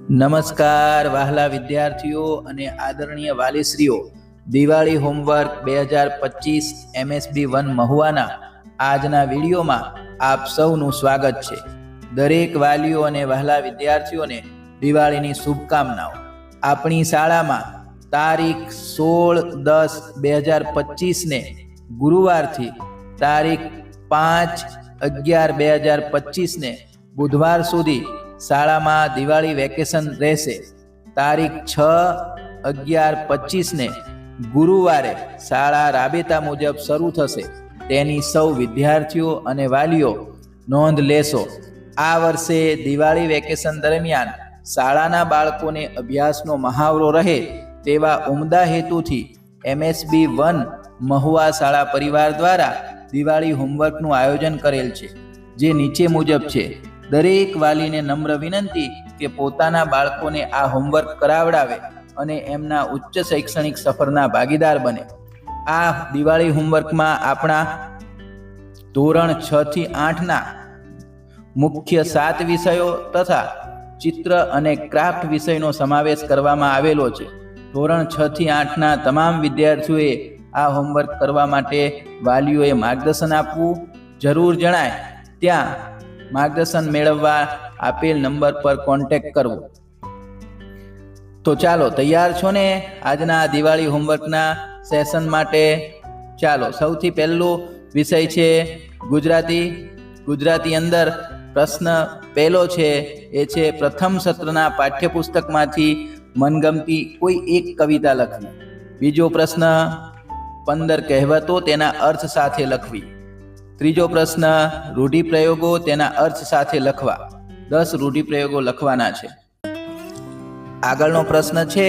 નમસ્કાર વહાલા વિદ્યાર્થીઓ અને આદરણીય વાલીશ્રીઓ, દિવાળી હોમવર્ક 2025 MSB 1 મહુવાના આજના વિડીયોમાં આપ સૌનું સ્વાગત છે. દરેક વાલીઓ અને વહાલા વિદ્યાર્થીઓને દિવાળીની શુભકામનાઓ. આપણી શાળામાં તારીખ 16/10/2025 ને ગુરુવારથી તારીખ 5/11/2025 ને બુધવાર સુધી શાળામાં દિવાળી વેકેશન રહેશે. તારીખ 6/11/25 ને ગુરુવારે શાળા રાબેતા મુજબ શરૂ થશે. તેની સૌ વિદ્યાર્થીઓ અને વાલીઓ નોંધ લેશો. આ વર્ષે દિવાળી વેકેશન દરમિયાન શાળાના બાળકોને અભ્યાસનો મહાવરો રહે તેવા ઉમદા હેતુથી MSB 1 મહુવા શાળા પરિવાર દ્વારા દિવાળી હોમવર્કનું આયોજન કરેલ છે, જે નીચે મુજબ છે. દરેક વાલીને નમ્ર વિનંતી કે પોતાના બાળકોને આ હોમવર્ક કરાવડાવે અને એમના ઉચ્ચ શૈક્ષણિક સફરના ભાગીદાર બને. આ દિવાળી હોમવર્કમાં આપણા ધોરણ 6 થી 8ના મુખ્ય 7 વિષયો તથા ચિત્ર અને ક્રાફ્ટ વિષયનો સમાવેશ કરવામાં આવેલો છે. ધોરણ 6 થી 8ના તમામ વિદ્યાર્થીઓએ આ હોમવર્ક કરવા માટે વાલીઓએ માર્ગદર્શન આપવું. જરૂર જણાય ત્યાં માર્ગદર્શન મેળવવા આપેલ નંબર પર કોન્ટેક્ટ કરવો. તો ચાલો, તૈયાર છો ને આજના દિવાળી હોમવર્કના સેશન માટે? ચાલો, સૌથી પહેલો વિષય છે ગુજરાતી. ગુજરાતી અંદર પ્રશ્ન પહેલો છે એ છે પ્રથમ સત્રના પાઠ્યપુસ્તકમાંથી મનગમતી કોઈ એક કવિતા લખવી. બીજો પ્રશ્ન 15 કહેવતો તેના અર્થ સાથે લખવી. ત્રીજો પ્રશ્ન રૂઢિપ્રયોગો તેના અર્થ સાથે લખવા. 10 રૂઢિપ્રયોગો લખવાના છે. આગળનો પ્રશ્ન છે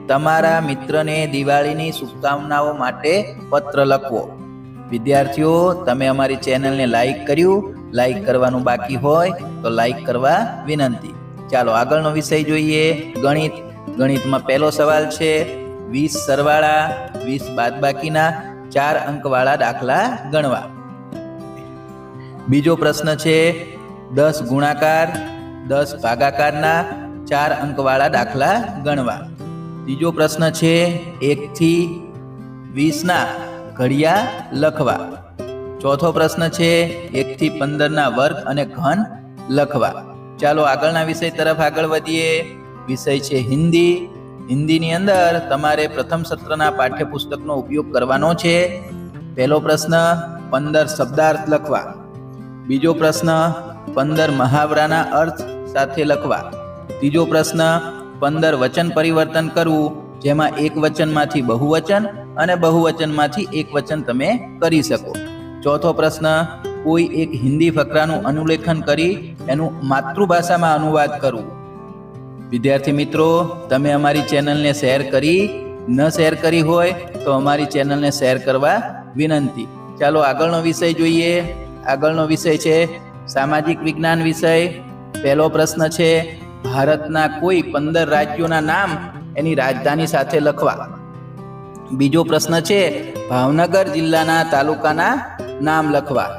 તમારા મિત્રને દિવાળીની શુભકામનાઓ માટે પત્ર લખવો. વિદ્યાર્થીઓ, તમે અમારી ચેનલને લાઈક કર્યું? લાઈક કરવાનું બાકી હોય તો લાઈક કરવા વિનંતી. ચાલો આગળનો વિષય જોઈએ, ગણિત. ગણિતમાં પહેલો સવાલ છે 20 સરવાળા 20 બાદબાકીના 4 અંકવાળા દાખલા ગણવા. બીજો પ્રશ્ન છે 10 ગુણાકાર 10 ભાગાકારના 4 અંકવાળા દાખલા ગણવા. ત્રીજો પ્રશ્ન છે 1 થી 20 ના ઘડિયા લખવા. ચોથો પ્રશ્ન છે 1 થી 15 ના વર્ગ અને ઘન લખવા. ચાલો આગળના વિષય તરફ આગળ વધીએ. વિષય છે હિન્દી. હિન્દીની અંદર તમારે પ્રથમ સત્રના પાઠ્યપુસ્તકનો ઉપયોગ કરવાનો છે. પહેલો પ્રશ્ન 15 શબ્દાર્થ લખવા. બીજો પ્રશ્ન 15 મહાવરાના અર્થ સાથે લખવા. ત્રીજો પ્રશ્ન 15 વચન પરિવર્તન કરવું, જેમાં એક વચનમાંથી બહુવચન અને બહુવચનમાંથી એક વચન તમે કરી શકો. ચોથો પ્રશ્ન કોઈ એક હિન્દી ફકરાનું અનુલેખન કરી એનું માતૃભાષામાં અનુવાદ કરવું. વિદ્યાર્થી મિત્રો, તમે અમારી ચેનલને શેર કરી હોય તો અમારી ચેનલને શેર કરવા વિનંતી. ચાલો આગળનો વિષય જોઈએ. આગળનો વિષય છે સામાજિક વિજ્ઞાન વિષય. પહેલો પ્રશ્ન છે ભારતના કોઈ 15 રાજ્યોના નામ એની રાજધાની સાથે લખવા. બીજો પ્રશ્ન છે ભાવનગર જિલ્લાના તાલુકાના નામ લખવા.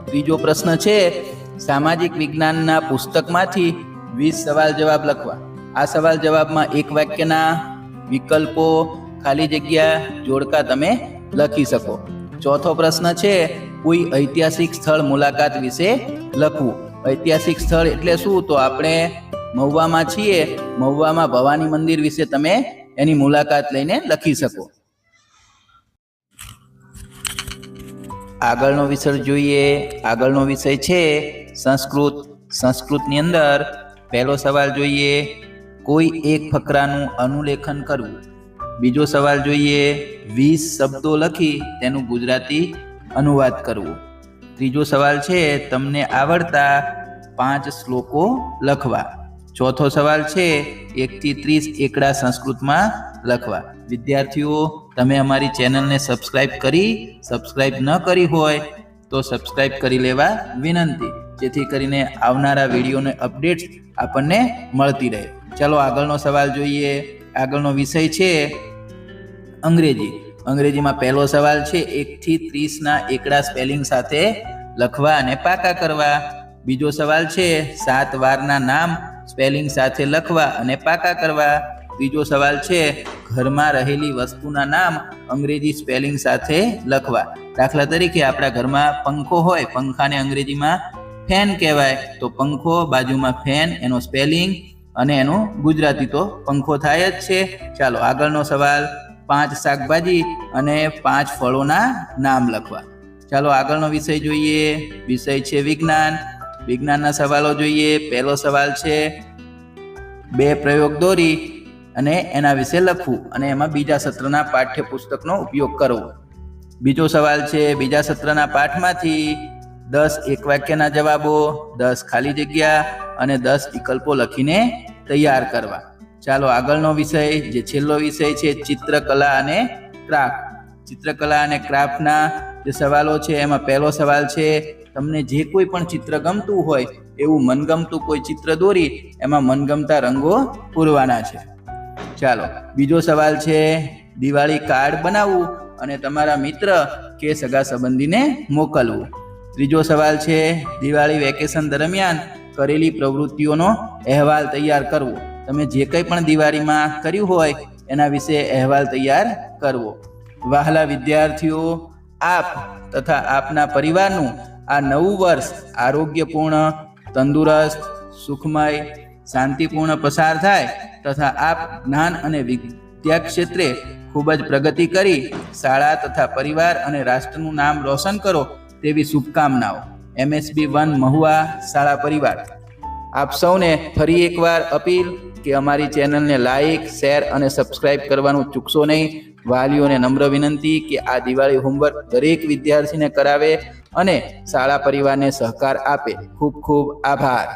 ત્રીજો પ્રશ્ન છે સામાજિક વિજ્ઞાનના પુસ્તકમાંથી 20 સવાલ જવાબ લખવા. આ સવાલ જવાબમાં એક વાક્યના વિકલ્પો, ખાલી જગ્યા, જોડકા તમે લખી શકો. ચોથો પ્રશ્ન છે કોઈ ઐતિહાસિક સ્થળ મુલાકાત વિશે લખવું. ઐતિહાસિક સ્થળ એટલે શું? તો આપણે મહુવામાં છીએ, મહુવામાં ભવાની મંદિર વિશે તમે એની મુલાકાત લઈને લખી શકો. આગળનો વિષય જોઈએ. આગળનો વિષય છે સંસ્કૃત. સંસ્કૃતની અંદર પહેલો સવાલ જોઈએ કોઈ એક ફકરાનું અનુલેખન કરવું. બીજો સવાલ જોઈએ 20 શબ્દો લખી તેનું ગુજરાતી અનુવાદ કરવું. ત્રીજો સવાલ છે તમને આવડતા 5 શ્લોકો લખવા. ચોથો સવાલ છે 1 થી 30 એકડા સંસ્કૃતમાં લખવા. વિદ્યાર્થીઓ, તમે અમારી ચેનલને સબસ્ક્રાઇબ ન કરી હોય તો સબસ્ક્રાઇબ કરી લેવા વિનંતી, જેથી કરીને આવનારા વિડીયોને અપડેટ્સ આપણને મળતી રહે. ચાલો આગળનો સવાલ જોઈએ. આગળનો વિષય છે અંગ્રેજી. અંગ્રેજીમાં પહેલો સવાલ છે 1 થી 30 ના એકડા સ્પેલિંગ સાથે લખવા અને પાકા કરવા. બીજો સવાલ છે 7 વારના નામ સ્પેલિંગ સાથે લખવા અને પાકા કરવા. ત્રીજો સવાલ છે, ઘરમાં રહેલી વસ્તુના નામ અંગ્રેજી સ્પેલિંગ સાથે લખવા. દાખલા તરીકે આપણા ઘરમાં પંખો હોય, પંખાને અંગ્રેજીમાં ફેન કહેવાય, તો પંખો બાજુમાં ફેન, એનો સ્પેલિંગ અને એનો ગુજરાતી તો પંખો થાય જ છે. ચાલો આગળનો સવાલ, 5 શાકભાજી અને 5 ફળોના નામ લખવા. ચાલો આગળનો વિષય જોઈએ. વિષય છે વિજ્ઞાન. વિજ્ઞાનના સવાલો જોઈએ. પહેલો સવાલ છે, 2 પ્રયોગ દોરી અને એના વિશે લખવું અને એમાં બીજા સત્રના પાઠ્યપુસ્તકનો ઉપયોગ કરવો. બીજો સવાલ છે, બીજા સત્રના પાઠમાંથી 10 એક વાક્યના જવાબો, 10 ખાલી જગ્યા અને 10 વિકલ્પો લખીને તૈયાર કરવા. ચાલો આગળનો વિષય, જે છેલ્લો વિષય છે, ચિત્રકલા અને ક્રાફ્ટ. ચિત્રકલા અને ક્રાફ્ટના જે સવાલો છે એમાં પહેલો સવાલ છે, તમને જે કોઈ પણ ચિત્ર ગમતું હોય એવું મનગમતું કોઈ ચિત્ર દોરી એમાં મનગમતા રંગો પૂરવાના છે. ચાલો બીજો સવાલ છે, દિવાળી કાર્ડ બનાવવું અને તમારા મિત્ર કે સગા સંબંધીને મોકલવું. ત્રીજો સવાલ છે, દિવાળી વેકેશન દરમિયાન કરેલી પ્રવૃત્તિઓનો અહેવાલ તૈયાર કરવો. તમે જે કંઈ પણ દિવાળીમાં કર્યું હોય એના વિશે અહેવાલ તૈયાર કરવો. વહાલા વિદ્યાર્થીઓ, આપ તથા આપના પરિવારનું આ નવું વર્ષ આરોગ્યપૂર્ણ, તંદુરસ્ત, સુખમય, શાંતિપૂર્ણ પસાર થાય તથા આપ જ્ઞાન અને વિદ્યા ક્ષેત્રે ખૂબ જ પ્રગતિ કરી શાળા તથા પરિવાર અને રાષ્ટ્રનું નામ રોશન કરો તેવી શુભકામનાઓ. MSB 1 મહુવા શાળા પરિવાર. આપ સૌને ફરી એકવાર અપીલ કે અમારી ચેનલને લાઈક, શેર અને સબસ્ક્રાઇબ કરવાનું ચૂકશો નહીં. વાલીઓને નમ્ર વિનંતી કે આ દિવાળી હોમવર્ક દરેક વિદ્યાર્થીને કરાવે અને શાળા પરિવારને સહકાર આપે. ખૂબ ખૂબ આભાર.